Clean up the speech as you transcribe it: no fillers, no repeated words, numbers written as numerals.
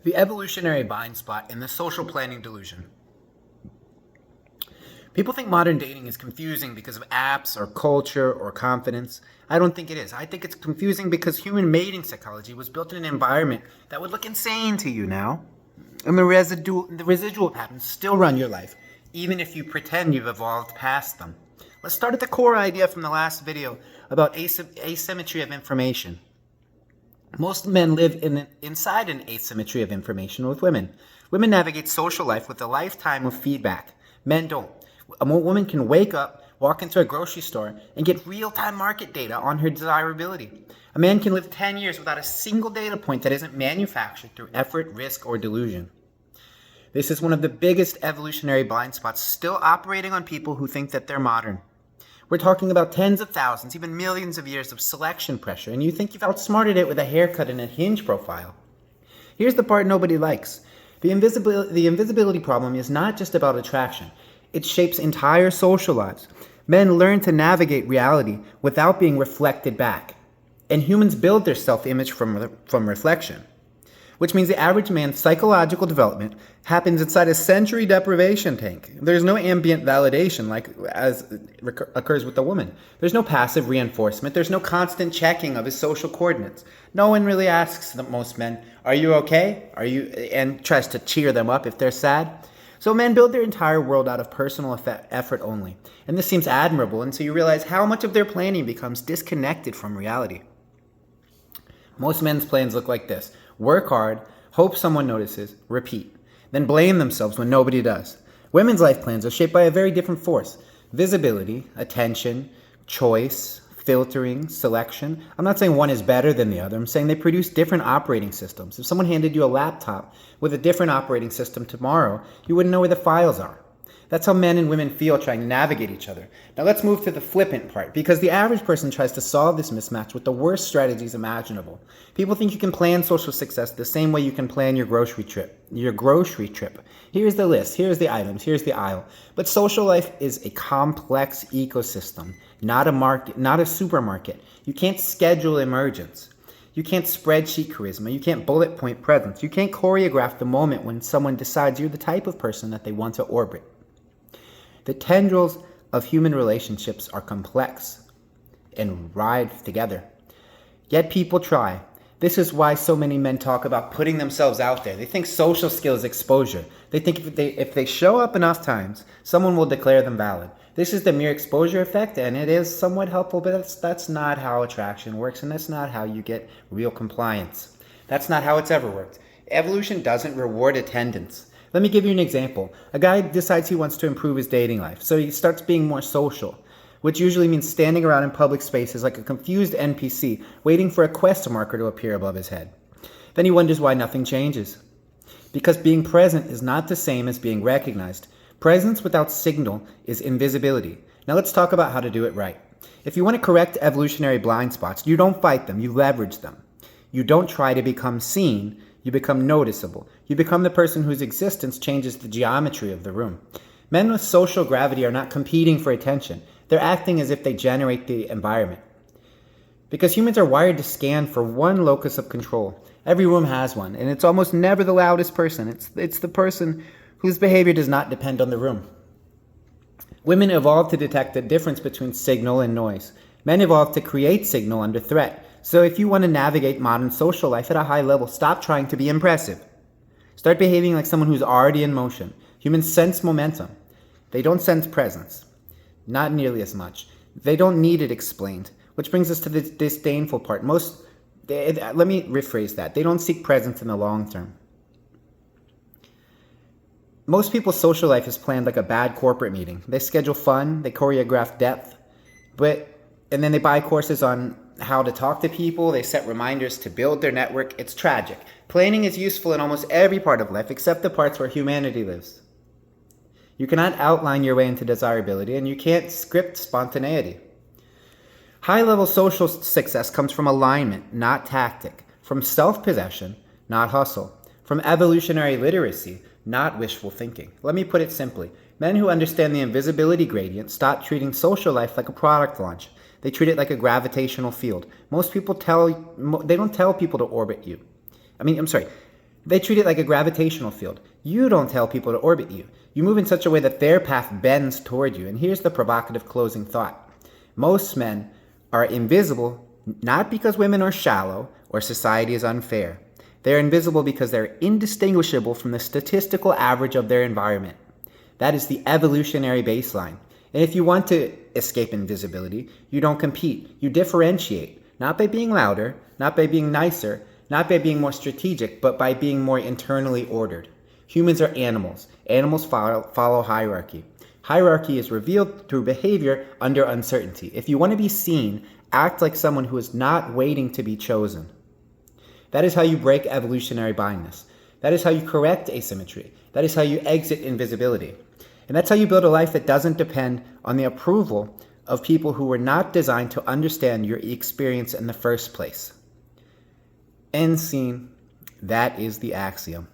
The evolutionary blind spot and the social planning delusion. People think modern dating is confusing because of apps or culture or confidence. I don't think it is. I think it's confusing because human mating psychology was built in an environment that would look insane to you now. And the residual patterns still run your life, even if you pretend you've evolved past them. Let's start at the core idea from the last video about asymmetry of information. Most men live inside an asymmetry of information with women. Women navigate social life with a lifetime of feedback. Men don't. A woman can wake up, walk into a grocery store, and get real-time market data on her desirability. A man can live 10 years without a single data point that isn't manufactured through effort, risk, or delusion. This is one of the biggest evolutionary blind spots still operating on people who think that they're modern. We're talking about tens of thousands, even millions of years of selection pressure, and you think you've outsmarted it with a haircut and a hinge profile. Here's the part nobody likes. The invisibility problem is not just about attraction. It shapes entire social lives. Men learn to navigate reality without being reflected back. And humans build their self-image from reflection. Which means the average man's psychological development happens inside a sensory deprivation tank. There's no ambient validation as occurs with a woman. There's no passive reinforcement. There's no constant checking of his social coordinates. No one really asks most men, "Are you okay?" And tries to cheer them up if they're sad. So men build their entire world out of personal effort only. And this seems admirable until you realize how much of their planning becomes disconnected from reality. Most men's plans look like this. Work hard, hope someone notices, repeat. Then blame themselves when nobody does. Women's life plans are shaped by a very different force. Visibility, attention, choice, filtering, selection. I'm not saying one is better than the other. I'm saying they produce different operating systems. If someone handed you a laptop with a different operating system tomorrow, you wouldn't know where the files are. That's how men and women feel trying to navigate each other. Now let's move to the flippant part, because the average person tries to solve this mismatch with the worst strategies imaginable. People think you can plan social success the same way you can plan your grocery trip. Here's the list, here's the items, here's the aisle. But social life is a complex ecosystem, not a market, not a supermarket. You can't schedule emergence. You can't spreadsheet charisma. You can't bullet point presence. You can't choreograph the moment when someone decides you're the type of person that they want to orbit. The tendrils of human relationships are complex and ride together. Yet people try. This is why so many men talk about putting themselves out there. They think social skill is exposure. They think if they show up enough times, someone will declare them valid. This is the mere exposure effect, and it is somewhat helpful, but that's not how attraction works, and that's not how you get real compliance. That's not how it's ever worked. Evolution doesn't reward attendance. Let me give you an example. A guy decides he wants to improve his dating life, so he starts being more social, which usually means standing around in public spaces like a confused NPC, waiting for a quest marker to appear above his head. Then he wonders why nothing changes. Because being present is not the same as being recognized. Presence without signal is invisibility. Now let's talk about how to do it right. If you want to correct evolutionary blind spots, you don't fight them, you leverage them. You don't try to become seen, you become noticeable. You become the person whose existence changes the geometry of the room. Men with social gravity are not competing for attention. They're acting as if they generate the environment. Because humans are wired to scan for one locus of control. Every room has one, and it's almost never the loudest person. It's the person whose behavior does not depend on the room. Women evolved to detect the difference between signal and noise. Men evolved to create signal under threat. So if you want to navigate modern social life at a high level, stop trying to be impressive. Start behaving like someone who's already in motion. Humans sense momentum. They don't sense presence. Not nearly as much. They don't need it explained. Which brings us to the disdainful part. Let me rephrase that. They don't seek presence in the long term. Most people's social life is planned like a bad corporate meeting. They schedule fun, they choreograph depth, and then they buy courses on how to talk to people, they set reminders to build their network. It's tragic. Planning is useful in almost every part of life except the parts where humanity lives. You cannot outline your way into desirability, and you can't script spontaneity. High-level social success comes from alignment, not tactic, from self-possession, not hustle, from evolutionary literacy, not wishful thinking. Let me put it simply. Men who understand the invisibility gradient stop treating social life like a product launch. They treat it like a gravitational field. Most people don't tell people to orbit you. They treat it like a gravitational field. You don't tell people to orbit you. You move in such a way that their path bends toward you. And here's the provocative closing thought. Most men are invisible not because women are shallow or society is unfair. They're invisible because they're indistinguishable from the statistical average of their environment. That is the evolutionary baseline. And if you want to escape invisibility, you don't compete. You differentiate, not by being louder, not by being nicer, not by being more strategic, but by being more internally ordered. Humans are animals. Animals follow hierarchy. Hierarchy is revealed through behavior under uncertainty. If you want to be seen, act like someone who is not waiting to be chosen. That is how you break evolutionary blindness. That is how you correct asymmetry. That is how you exit invisibility. And that's how you build a life that doesn't depend on the approval of people who were not designed to understand your experience in the first place. End scene. That is the axiom.